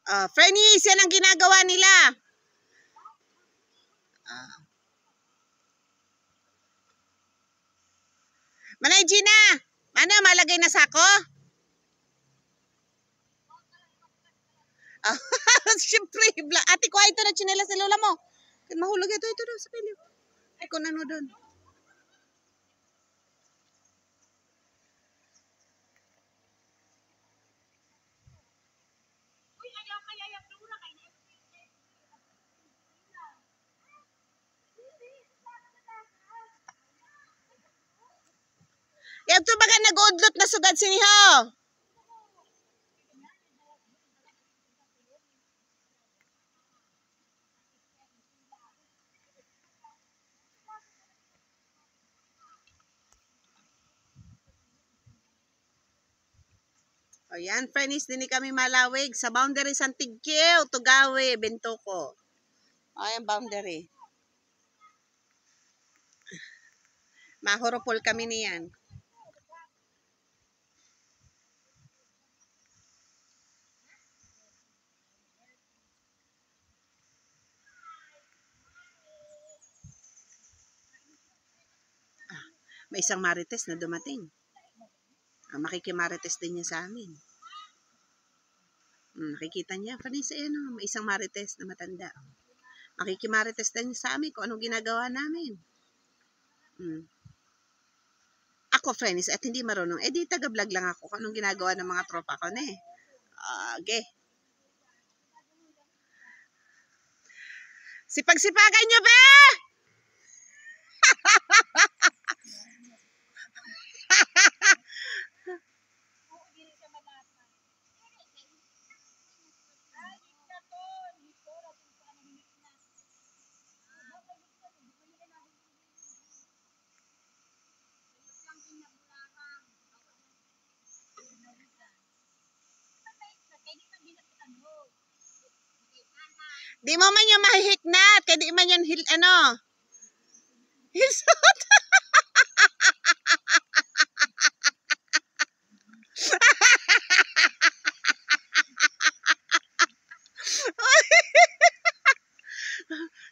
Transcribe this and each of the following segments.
Fernies, yan ang ginagawa nila. Manay Gina, ano, malagay na sako? Siyempre, ate ko, ito na chinela sa lola mo. Mahulog ito doon sa pilyo. Ay, kung ano doon. Yan to baga nag-udlot na sugad siniho. O yan, Fernies, din kami malawig sa boundary Santigkeo, Tugawe, Bentoko. O yan, boundary. Mahoropol kami niyan. May isang marites na dumating. Makikimarites din niya sa amin. Nakikita niya, Fernies, ano, may isang marites na matanda. Makikimarites din niya sa amin kung anong ginagawa namin. Ako, Fernies, at hindi marunong. Di taga-vlog lang ako kung anong ginagawa ng mga tropa ko na eh. Okay. Sipag-sipagan nyo ba? Di mo man yung mahihiknat. Kaya di man yan hilsot.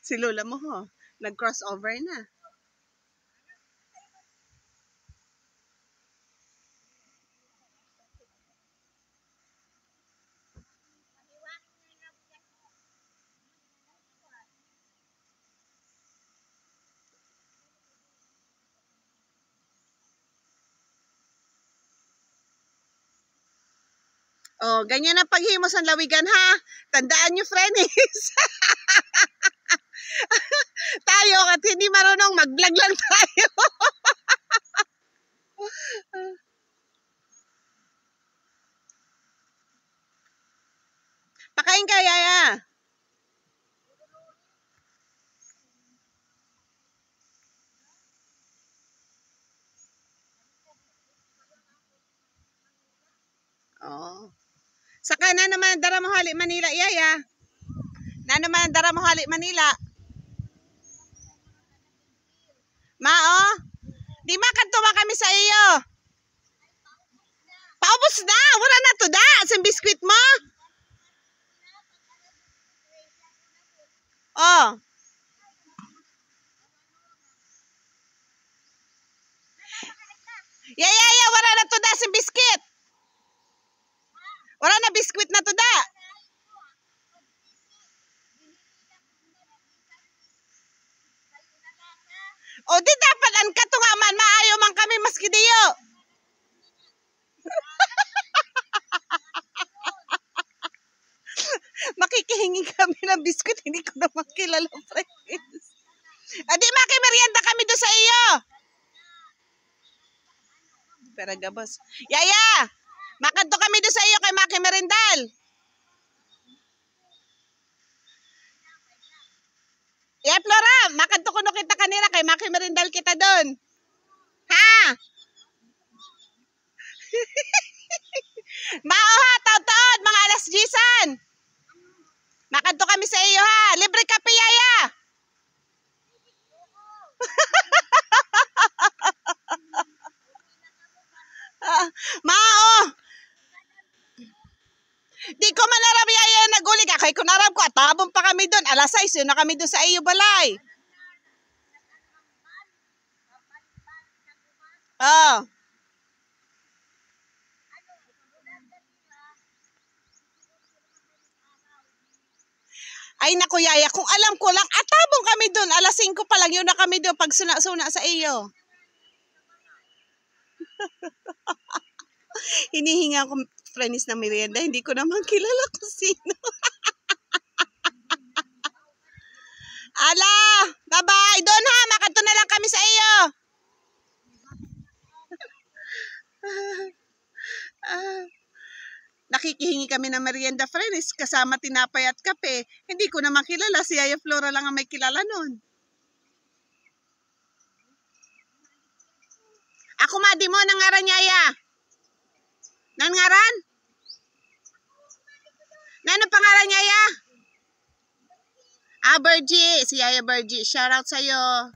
Si lola mo ho. Nag-crossover na. Ganyan ang paghimos ng lawigan ha. Tandaan nyo, Fernies. Tayo at hindi marunong mag-vlog lang tayo. Pakain ka, Yaya. Saka na naman dara mo hali Manila, Yaya. Na naman dara mo hali Manila. Di makantuwa kami sa iyo. Paubos na, wala na to da. Sa biskwit mo. Yaya, wala na to da sa biskwit. Wala na biskwit na to da. Di dapat ang katunga man, maayo man kami maski diyo. Makikihingi kami ng biskwit, hindi ko naman kilala, Fernies. Di makimerienda kami doon sa iyo. Pero gabos. Yaya, makanto kami doon sa iyo kay makimerendal. Flora, makanto ko no kita kanina kay makimerendal kita doon. Ha? Mao ha, taon-taon, mga alas 10. Makanto kami sa iyo ha. Libre kape, Yaya. Mao. Di ko man alam, Yaya, nag Alas 6, yun na kami doon sa iyo balay. Oh. Ay naku yaya, kung alam ko lang, atabong kami doon. Alas 5 pa lang, yun na kami doon pag suna-suna sa iyo. Hinihinga ko French na merienda, hindi ko naman kilala kung sino. Ala, bye-bye. Doon ha, makato na lang kami sa iyo. Nakikihingi kami ng merienda friends kasama tinapay at kape. Hindi ko naman kilala, si Yaya Flora lang ang may kilala nun. Ako madi mo nang ngaran Yaya. Nan ngaran? Nano pangalan Yaya? Bergie, si Yaya Bergie. Shout out sa'yo.